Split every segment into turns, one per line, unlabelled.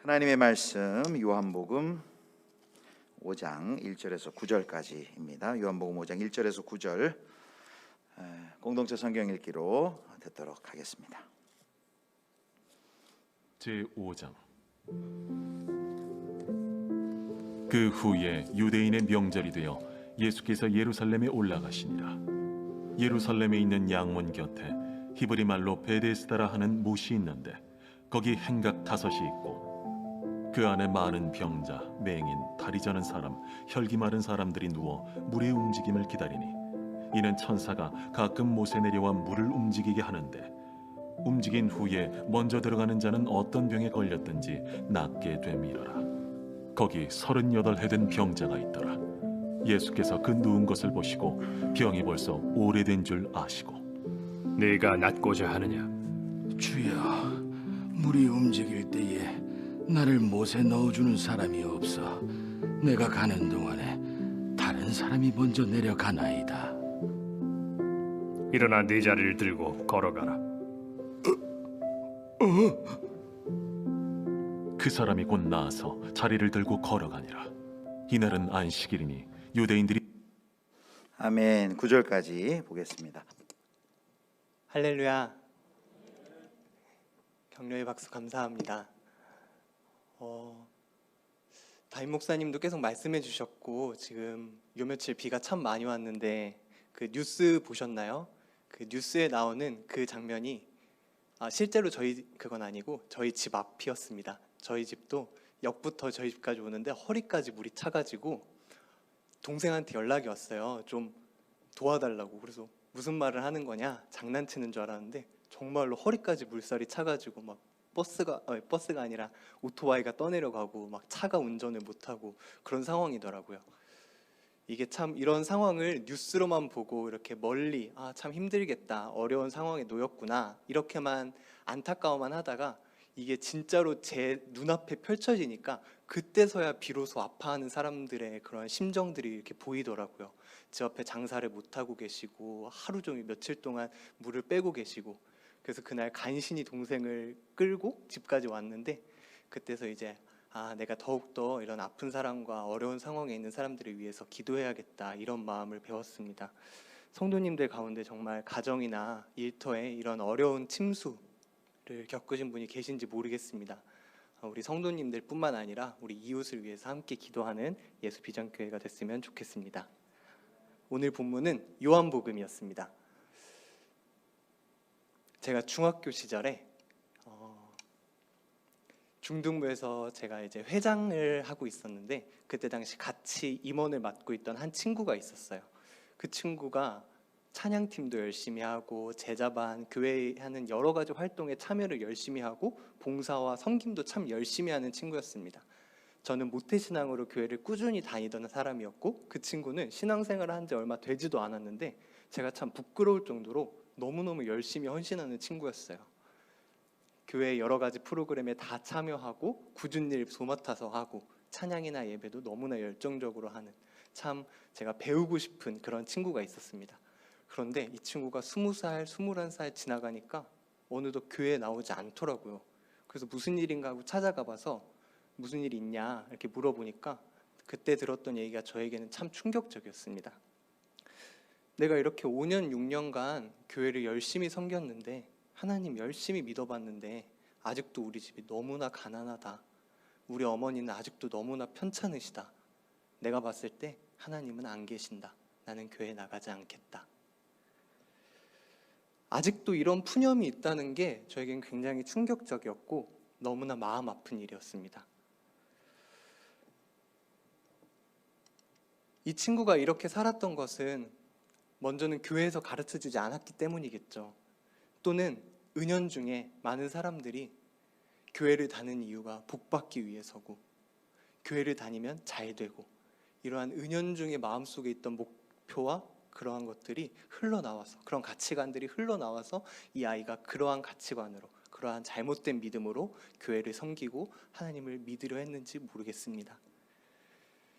하나님의 말씀 요한복음 5장 1절에서 9절까지입니다. 요한복음 5장 1절에서 9절 공동체 성경 읽기로 듣도록 하겠습니다.
제5장. 그 후에 유대인의 명절이 되어 예수께서 예루살렘에 올라가시니라. 예루살렘에 있는 양문 곁에 히브리 말로 베데스다라 하는 못이 있는데 거기 행각 5이 있고 그 안에 많은 병자, 맹인, 다리 저는 사람, 혈기 마른 사람들이 누워 물의 움직임을 기다리니 이는 천사가 가끔 못에 내려와 물을 움직이게 하는데 움직인 후에 먼저 들어가는 자는 어떤 병에 걸렸든지 낫게 됨이러라. 거기 38해 된 병자가 있더라. 예수께서 그 누운 것을 보시고 병이 벌써 오래된 줄 아시고
네가 낫고자 하느냐?
주여, 물이 움직일 때에 나를 못에 넣어주는 사람이 없어. 내가 가는 동안에 다른 사람이 먼저 내려가나이다.
일어나 네 자리를 들고 걸어가라.
그 사람이 곧 나아서 자리를 들고 걸어가니라. 이날은 안식일이니 유대인들이
아멘. 9절까지 보겠습니다.
할렐루야. 격려의 박수 감사합니다. 담임 목사님도 계속 말씀해 주셨고 지금 요 며칠 비가 참 많이 왔는데 그 뉴스 보셨나요? 그 뉴스에 나오는 그 장면이 실제로 그건 아니고 저희 집 앞이었습니다. 저희 집도 역부터 저희 집까지 오는데 허리까지 물이 차가지고 동생한테 연락이 왔어요. 좀 도와달라고. 그래서 무슨 말을 하는 거냐? 장난치는 줄 알았는데 정말로 허리까지 물살이 차가지고 막 버스가 아니라 오토바이가 떠내려가고 막 차가 운전을 못하고 그런 상황이더라고요. 이게 참 이런 상황을 뉴스로만 보고 이렇게 멀리 참 힘들겠다, 어려운 상황에 놓였구나 이렇게만 안타까워만 하다가 이게 진짜로 제 눈앞에 펼쳐지니까 그때서야 비로소 아파하는 사람들의 그런 심정들이 이렇게 보이더라고요. 제 앞에 장사를 못하고 계시고 하루 종일 며칠 동안 물을 빼고 계시고, 그래서 그날 간신히 동생을 끌고 집까지 왔는데 그때서 이제 내가 더욱더 이런 아픈 사람과 어려운 상황에 있는 사람들을 위해서 기도해야겠다 이런 마음을 배웠습니다. 성도님들 가운데 정말 가정이나 일터에 이런 어려운 침수를 겪으신 분이 계신지 모르겠습니다. 우리 성도님들 뿐만 아니라 우리 이웃을 위해서 함께 기도하는 예수 비전교회가 됐으면 좋겠습니다. 오늘 본문은 요한복음이었습니다. 제가 중학교 시절에 중등부에서 제가 이제 회장을 하고 있었는데 그때 당시 같이 임원을 맡고 있던 한 친구가 있었어요. 그 친구가 찬양팀도 열심히 하고 제자반, 교회에 하는 여러 가지 활동에 참여를 열심히 하고 봉사와 섬김도 참 열심히 하는 친구였습니다. 저는 모태신앙으로 교회를 꾸준히 다니던 사람이었고 그 친구는 신앙생활을 한 지 얼마 되지도 않았는데 제가 참 부끄러울 정도로 너무너무 열심히 헌신하는 친구였어요. 교회 여러 가지 프로그램에 다 참여하고 굳은 일 도맡아서 하고 찬양이나 예배도 너무나 열정적으로 하는 참 제가 배우고 싶은 그런 친구가 있었습니다. 그런데 이 친구가 20살, 21살 지나가니까 어느덧 교회에 나오지 않더라고요. 그래서 무슨 일인가 하고 찾아가 봐서 무슨 일이 있냐 이렇게 물어보니까 그때 들었던 얘기가 저에게는 참 충격적이었습니다. 내가 이렇게 5년, 6년간 교회를 열심히 섬겼는데 하나님 열심히 믿어봤는데 아직도 우리 집이 너무나 가난하다. 우리 어머니는 아직도 너무나 편찮으시다. 내가 봤을 때 하나님은 안 계신다. 나는 교회 나가지 않겠다. 아직도 이런 푸념이 있다는 게 저에겐 굉장히 충격적이었고 너무나 마음 아픈 일이었습니다. 이 친구가 이렇게 살았던 것은 먼저는 교회에서 가르쳐주지 않았기 때문이겠죠. 또는 은연중에 많은 사람들이 교회를 다니는 이유가 복받기 위해서고 교회를 다니면 잘 되고 이러한 은연중에 마음속에 있던 목표와 그러한 것들이 흘러나와서 그런 가치관들이 흘러나와서 이 아이가 그러한 가치관으로 그러한 잘못된 믿음으로 교회를 섬기고 하나님을 믿으려 했는지 모르겠습니다.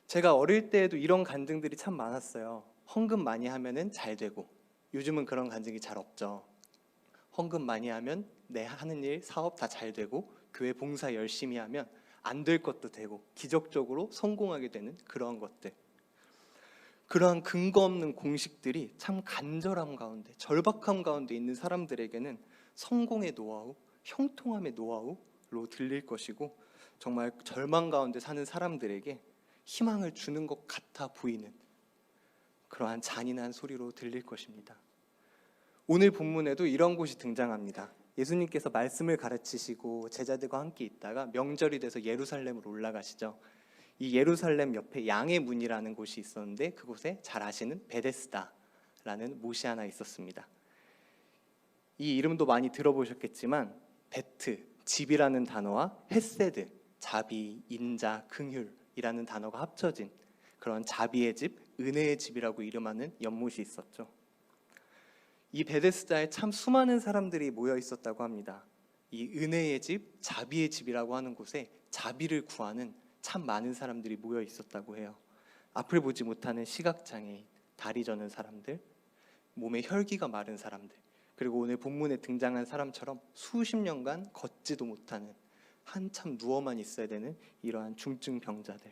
제가 어릴 때에도 이런 간증들이 참 많았어요. 헌금 많이 하면은 잘 되고, 요즘은 그런 간증이 잘 없죠. 헌금 많이 하면 내 하는 일, 사업 다 잘 되고 교회 봉사 열심히 하면 안 될 것도 되고 기적적으로 성공하게 되는 그러한 것들, 그러한 근거 없는 공식들이 참 간절함 가운데, 절박함 가운데 있는 사람들에게는 성공의 노하우, 형통함의 노하우로 들릴 것이고, 정말 절망 가운데 사는 사람들에게 희망을 주는 것 같아 보이는 그러한 잔인한 소리로 들릴 것입니다. 오늘 본문에도 이런 곳이 등장합니다. 예수님께서 말씀을 가르치시고 제자들과 함께 있다가 명절이 돼서 예루살렘으로 올라가시죠. 이 예루살렘 옆에 양의 문이라는 곳이 있었는데, 그곳에 잘 아시는 베데스다라는 못이 하나 있었습니다. 이 이름도 많이 들어보셨겠지만 베트, 집이라는 단어와 헤세드, 자비, 인자, 긍휼이라는 단어가 합쳐진 그런 자비의 집, 은혜의 집이라고 이름하는 연못이 있었죠. 이 베데스다에 참 수많은 사람들이 모여 있었다고 합니다. 이 은혜의 집, 자비의 집이라고 하는 곳에 자비를 구하는 참 많은 사람들이 모여 있었다고 해요. 앞을 보지 못하는 시각장애인, 다리 저는 사람들, 몸에 혈기가 마른 사람들, 그리고 오늘 본문에 등장한 사람처럼 수십 년간 걷지도 못하는, 한참 누워만 있어야 되는 이러한 중증 병자들.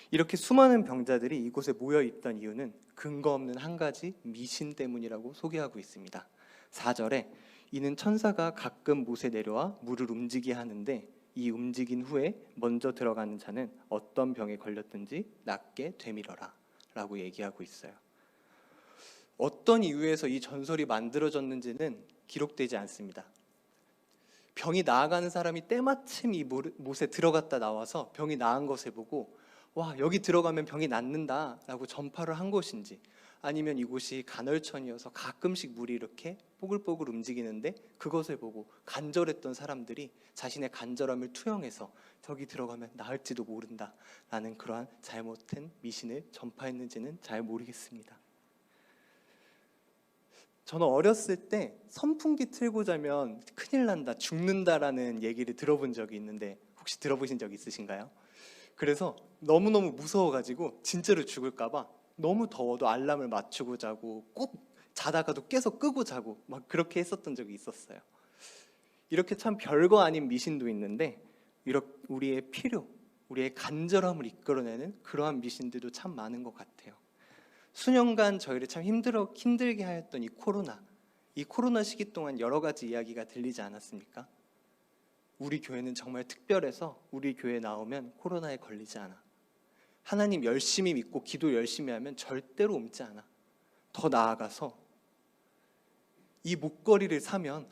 이렇게 수많은 병자들이 이곳에 모여 있던 이유는 근거 없는 한 가지 미신 때문이라고 소개하고 있습니다. 4절에 이는 천사가 가끔 못에 내려와 물을 움직이게 하는데 이 움직인 후에 먼저 들어가는 자는 어떤 병에 걸렸든지 낫게 되밀어라 라고 얘기하고 있어요. 어떤 이유에서 이 전설이 만들어졌는지는 기록되지 않습니다. 병이 나아가는 사람이 때마침 이 못에 들어갔다 나와서 병이 나은 것을 보고 와, 여기 들어가면 병이 낫는다 라고 전파를 한 것인지, 아니면 이곳이 간헐천이어서 가끔씩 물이 이렇게 뽀글뽀글 움직이는데 그것을 보고 간절했던 사람들이 자신의 간절함을 투영해서 저기 들어가면 나을지도 모른다 라는 그러한 잘못된 미신을 전파했는지는 잘 모르겠습니다. 저는 어렸을 때 선풍기 틀고 자면 큰일 난다, 죽는다라는 얘기를 들어본 적이 있는데 혹시 들어보신 적 있으신가요? 그래서 너무너무 무서워가지고 진짜로 죽을까 봐 너무 더워도 알람을 맞추고 자고, 꼭 자다가도 깨서 끄고 자고 막 그렇게 했었던 적이 있었어요. 이렇게 참 별거 아닌 미신도 있는데 우리의 필요, 우리의 간절함을 이끌어내는 그러한 미신들도 참 많은 것 같아요. 수년간 저희를 참 힘들게 하였던 이 코로나 시기 동안 여러 가지 이야기가 들리지 않았습니까? 우리 교회는 정말 특별해서 우리 교회에 나오면 코로나에 걸리지 않아. 하나님 열심히 믿고 기도 열심히 하면 절대로 옮지 않아. 더 나아가서 이 목걸이를 사면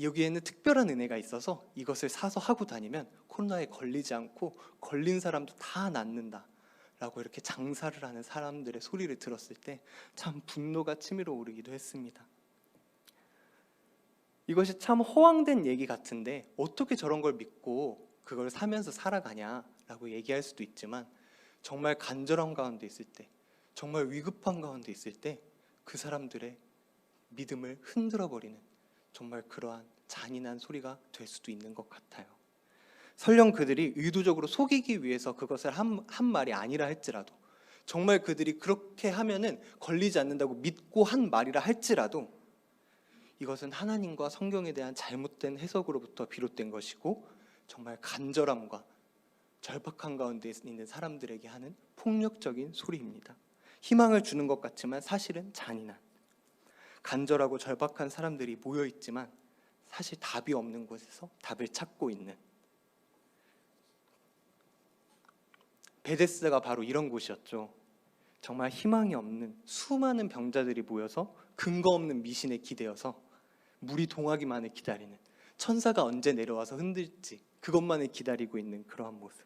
여기에는 특별한 은혜가 있어서 이것을 사서 하고 다니면 코로나에 걸리지 않고 걸린 사람도 다 낫는다 라고 이렇게 장사를 하는 사람들의 소리를 들었을 때 참 분노가 치밀어 오르기도 했습니다. 이것이 참 허황된 얘기 같은데 어떻게 저런 걸 믿고 그걸 사면서 살아가냐라고 얘기할 수도 있지만, 정말 간절한 가운데 있을 때, 정말 위급한 가운데 있을 때 그 사람들의 믿음을 흔들어버리는 정말 그러한 잔인한 소리가 될 수도 있는 것 같아요. 설령 그들이 의도적으로 속이기 위해서 그것을 한 말이 아니라 할지라도, 정말 그들이 그렇게 하면은 걸리지 않는다고 믿고 한 말이라 할지라도 이것은 하나님과 성경에 대한 잘못된 해석으로부터 비롯된 것이고 정말 간절함과 절박한 가운데 있는 사람들에게 하는 폭력적인 소리입니다. 희망을 주는 것 같지만 사실은 잔인한, 간절하고 절박한 사람들이 모여있지만 사실 답이 없는 곳에서 답을 찾고 있는, 베데스다가 바로 이런 곳이었죠. 정말 희망이 없는 수많은 병자들이 모여서 근거 없는 미신에 기대어서 물이 동하기만을 기다리는, 천사가 언제 내려와서 흔들지 그것만을 기다리고 있는 그러한 모습.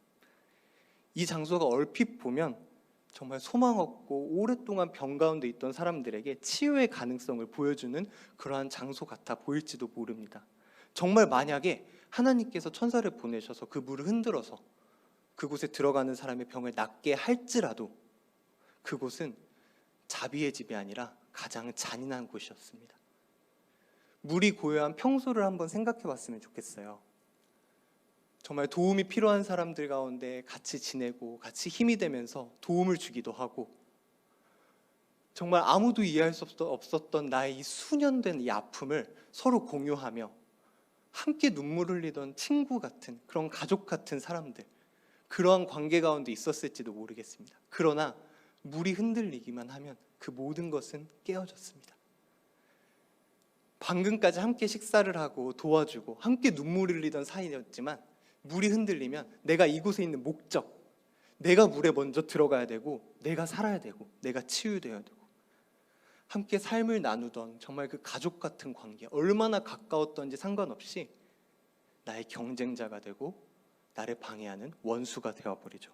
이 장소가 얼핏 보면 정말 소망 없고 오랫동안 병 가운데 있던 사람들에게 치유의 가능성을 보여주는 그러한 장소 같아 보일지도 모릅니다. 정말 만약에 하나님께서 천사를 보내셔서 그 물을 흔들어서 그곳에 들어가는 사람의 병을 낫게 할지라도 그곳은 자비의 집이 아니라 가장 잔인한 곳이었습니다. 물이 고요한 평소를 한번 생각해 봤으면 좋겠어요. 정말 도움이 필요한 사람들 가운데 같이 지내고 같이 힘이 되면서 도움을 주기도 하고, 정말 아무도 이해할 수 없었던 나의 이 수년된 이 아픔을 서로 공유하며 함께 눈물 흘리던 친구 같은 그런 가족 같은 사람들, 그러한 관계 가운데 있었을지도 모르겠습니다. 그러나 물이 흔들리기만 하면 그 모든 것은 깨어졌습니다. 방금까지 함께 식사를 하고 도와주고 함께 눈물 흘리던 사이였지만 물이 흔들리면 내가 이곳에 있는 목적, 내가 물에 먼저 들어가야 되고 내가 살아야 되고 내가 치유되어야 되고 함께 삶을 나누던 정말 그 가족 같은 관계, 얼마나 가까웠던지 상관없이 나의 경쟁자가 되고 나를 방해하는 원수가 되어버리죠.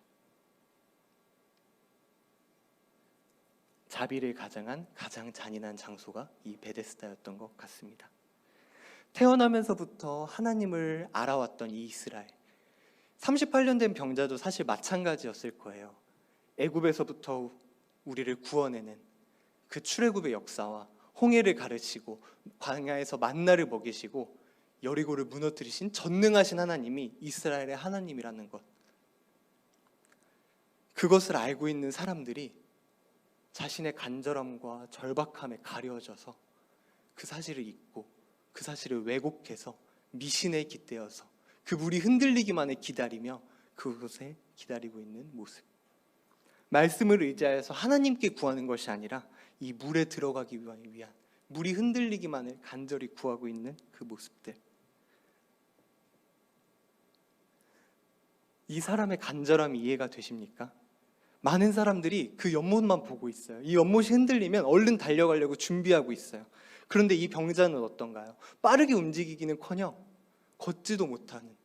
자비를 가장한 가장 잔인한 장소가 이 베데스다였던 것 같습니다. 태어나면서부터 하나님을 알아왔던 이 이스라엘, 38년 된 병자도 사실 마찬가지였을 거예요. 애굽에서부터 우리를 구원해낸 그 출애굽의 역사와 홍해를 가르치고 광야에서 만나를 먹이시고 여리고를 무너뜨리신 전능하신 하나님이 이스라엘의 하나님이라는 것, 그것을 알고 있는 사람들이 자신의 간절함과 절박함에 가려져서 그 사실을 잊고 그 사실을 왜곡해서 미신에 깃대어서 그 물이 흔들리기만을 기다리며 그곳에 기다리고 있는 모습, 말씀을 의지하여서 하나님께 구하는 것이 아니라 이 물에 들어가기 위한 물이 흔들리기만을 간절히 구하고 있는 그 모습들, 이 사람의 간절함이 이해가 되십니까? 많은 사람들이 그 연못만 보고 있어요. 이 연못이 흔들리면 얼른 달려가려고 준비하고 있어요. 그런데 이 병자는 어떤가요? 빠르게 움직이기는커녕 걷지도 못하는,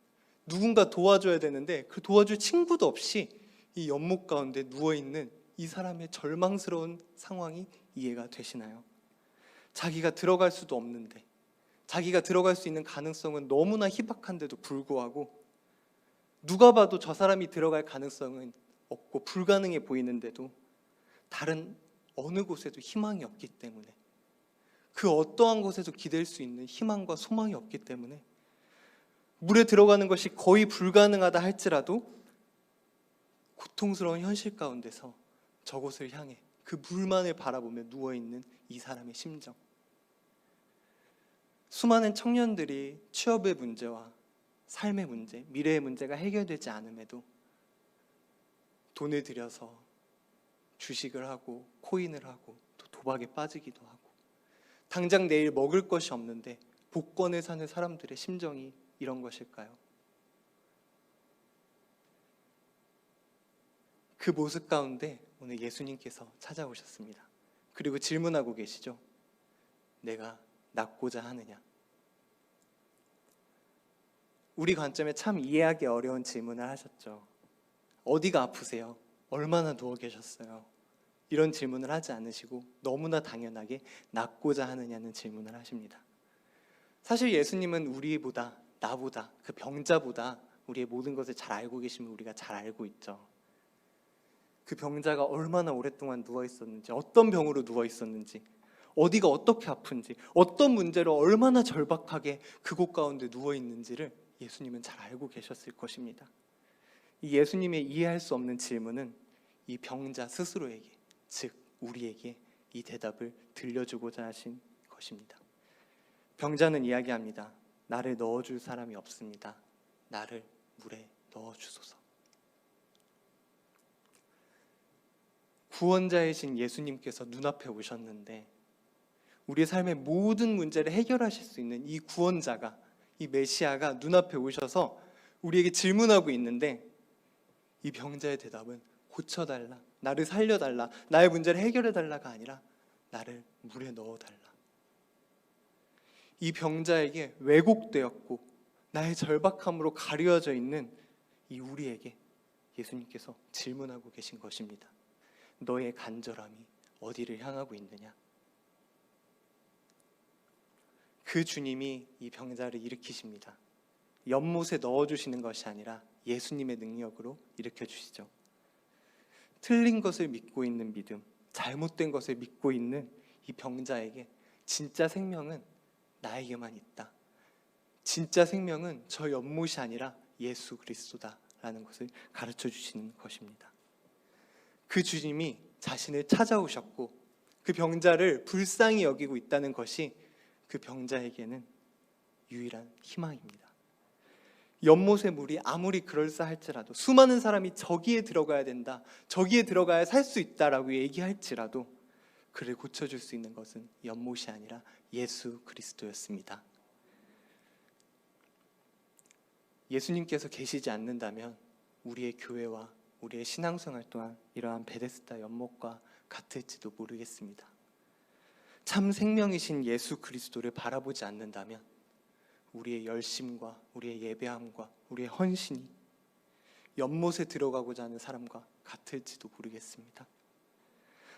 누군가 도와줘야 되는데 그 도와줄 친구도 없이 이 연못 가운데 누워있는 이 사람의 절망스러운 상황이 이해가 되시나요? 자기가 들어갈 수도 없는데, 자기가 들어갈 수 있는 가능성은 너무나 희박한데도 불구하고, 누가 봐도 저 사람이 들어갈 가능성은 없고 불가능해 보이는데도 다른 어느 곳에도 희망이 없기 때문에, 그 어떠한 곳에도 기댈 수 있는 희망과 소망이 없기 때문에 물에 들어가는 것이 거의 불가능하다 할지라도 고통스러운 현실 가운데서 저곳을 향해 그 물만을 바라보며 누워있는 이 사람의 심정, 수많은 청년들이 취업의 문제와 삶의 문제, 미래의 문제가 해결되지 않음에도 돈을 들여서 주식을 하고 코인을 하고 또 도박에 빠지기도 하고, 당장 내일 먹을 것이 없는데 복권을 사는 사람들의 심정이 이런 것일까요? 그 모습 가운데 오늘 예수님께서 찾아오셨습니다. 그리고 질문하고 계시죠. 내가 낫고자 하느냐? 우리 관점에 참 이해하기 어려운 질문을 하셨죠. 어디가 아프세요? 얼마나 누워 계셨어요? 이런 질문을 하지 않으시고 너무나 당연하게 낫고자 하느냐는 질문을 하십니다. 사실 예수님은 우리보다, 나보다, 그 병자보다 우리의 모든 것을 잘 알고 계시면 우리가 잘 알고 있죠. 그 병자가 얼마나 오랫동안 누워 있었는지, 어떤 병으로 누워 있었는지, 어디가 어떻게 아픈지, 어떤 문제로 얼마나 절박하게 그곳 가운데 누워 있는지를 예수님은 잘 알고 계셨을 것입니다. 이 예수님의 이해할 수 없는 질문은 이 병자 스스로에게, 즉 우리에게 이 대답을 들려주고자 하신 것입니다. 병자는 이야기합니다. 나를 넣어줄 사람이 없습니다. 나를 물에 넣어주소서. 구원자이신 예수님께서 눈앞에 오셨는데 우리의 삶의 모든 문제를 해결하실 수 있는 이 구원자가, 이 메시아가 눈앞에 오셔서 우리에게 질문하고 있는데, 이 병자의 대답은 고쳐달라, 나를 살려달라, 나의 문제를 해결해달라가 아니라 나를 물에 넣어달라. 이 병자에게 왜곡되었고 나의 절박함으로 가려져 있는 이 우리에게 예수님께서 질문하고 계신 것입니다. 너의 간절함이 어디를 향하고 있느냐? 그 주님이 이 병자를 일으키십니다. 연못에 넣어주시는 것이 아니라 예수님의 능력으로 일으켜주시죠. 틀린 것을 믿고 있는 믿음, 잘못된 것을 믿고 있는 이 병자에게 진짜 생명은 나에게만 있다, 진짜 생명은 저 연못이 아니라 예수 그리스도다라는 것을 가르쳐 주시는 것입니다. 그 주님이 자신을 찾아오셨고 그 병자를 불쌍히 여기고 있다는 것이 그 병자에게는 유일한 희망입니다. 연못의 물이 아무리 그럴싸할지라도, 수많은 사람이 저기에 들어가야 된다, 저기에 들어가야 살 수 있다라고 얘기할지라도 그를 고쳐줄 수 있는 것은 연못이 아니라 예수 그리스도였습니다. 예수님께서 계시지 않는다면 우리의 교회와 우리의 신앙생활 또한 이러한 베데스다 연못과 같을지도 모르겠습니다. 참 생명이신 예수 그리스도를 바라보지 않는다면 우리의 열심과 우리의 예배함과 우리의 헌신이 연못에 들어가고자 하는 사람과 같을지도 모르겠습니다.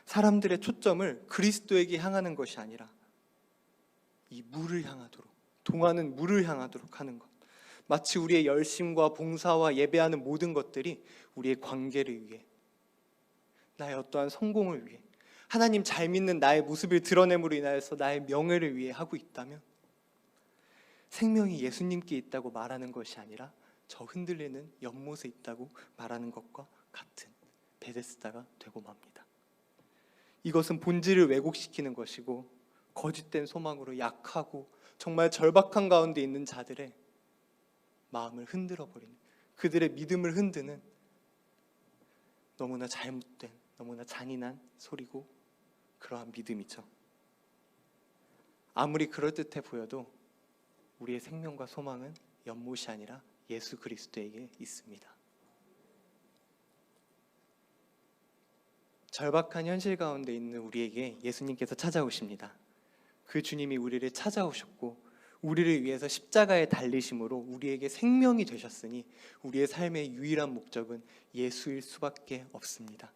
사람들의 초점을 그리스도에게 향하는 것이 아니라 이 물을 향하도록, 동하는 물을 향하도록 하는 것, 마치 우리의 열심과 봉사와 예배하는 모든 것들이 우리의 관계를 위해, 나의 어떠한 성공을 위해, 하나님 잘 믿는 나의 모습을 드러냄으로 인하여서 나의 명예를 위해 하고 있다면 생명이 예수님께 있다고 말하는 것이 아니라 저 흔들리는 연못에 있다고 말하는 것과 같은 베데스다가 되고 맙니다. 이것은 본질을 왜곡시키는 것이고 거짓된 소망으로 약하고 정말 절박한 가운데 있는 자들의 마음을 흔들어버리는, 그들의 믿음을 흔드는 너무나 잘못된, 너무나 잔인한 소리고 그러한 믿음이죠. 아무리 그럴듯해 보여도 우리의 생명과 소망은 연못이 아니라 예수 그리스도에게 있습니다. 절박한 현실 가운데 있는 우리에게 예수님께서 찾아오십니다. 그 주님이 우리를 찾아오셨고 우리를 위해서 십자가에 달리심으로 우리에게 생명이 되셨으니 우리의 삶의 유일한 목적은 예수일 수밖에 없습니다.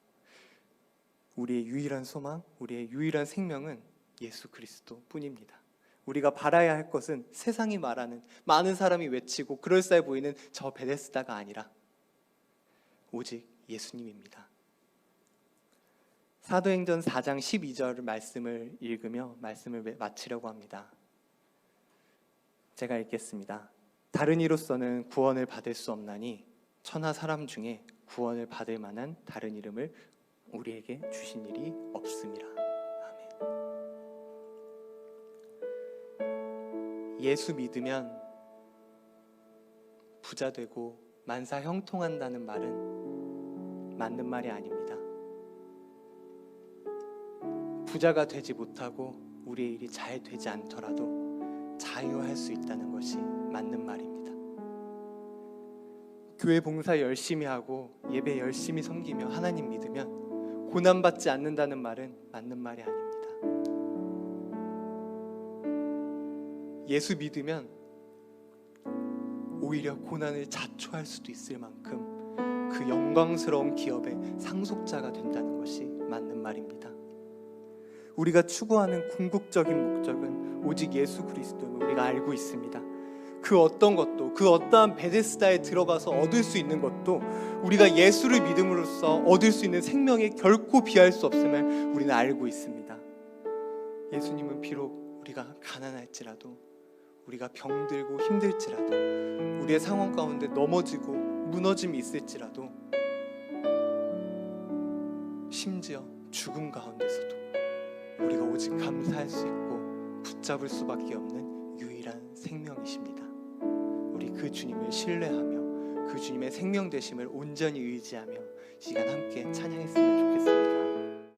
우리의 유일한 소망, 우리의 유일한 생명은 예수 그리스도 뿐입니다. 우리가 바라야 할 것은 세상이 말하는, 많은 사람이 외치고 그럴싸해 보이는 저 베데스다가 아니라 오직 예수님입니다. 사도행전 4장 12절 말씀을 읽으며 말씀을 마치려고 합니다. 제가 읽겠습니다. 다른 이로서는 구원을 받을 수 없나니 천하 사람 중에 구원을 받을 만한 다른 이름을 우리에게 주신 일이 없음이라. 아멘. 예수 믿으면 부자 되고 만사 형통한다는 말은 맞는 말이 아닙니다. 부자가 되지 못하고 우리의 일이 잘 되지 않더라도 자유할 수 있다는 것이 맞는 말입니다. 교회 봉사 열심히 하고 예배 열심히 섬기며 하나님 믿으면 고난받지 않는다는 말은 맞는 말이 아닙니다. 예수 믿으면 오히려 고난을 자초할 수도 있을 만큼 그 영광스러운 기업의 상속자가 된다는 것이 맞는 말입니다. 우리가 추구하는 궁극적인 목적은 오직 예수 그리스도임을 우리가 알고 있습니다. 그 어떤 것도, 그 어떠한 베데스다에 들어가서 얻을 수 있는 것도 우리가 예수를 믿음으로써 얻을 수 있는 생명에 결코 비할 수 없음을 우리는 알고 있습니다. 예수님은 비록 우리가 가난할지라도, 우리가 병들고 힘들지라도, 우리의 상황 가운데 넘어지고 무너짐이 있을지라도, 심지어 죽음 가운데서도 우리가 오직 감사할 수 있고 붙잡을 수밖에 없는 유일한 생명이십니다. 우리 그 주님을 신뢰하며 그 주님의 생명 되심을 온전히 의지하며 시간 함께 찬양했으면 좋겠습니다.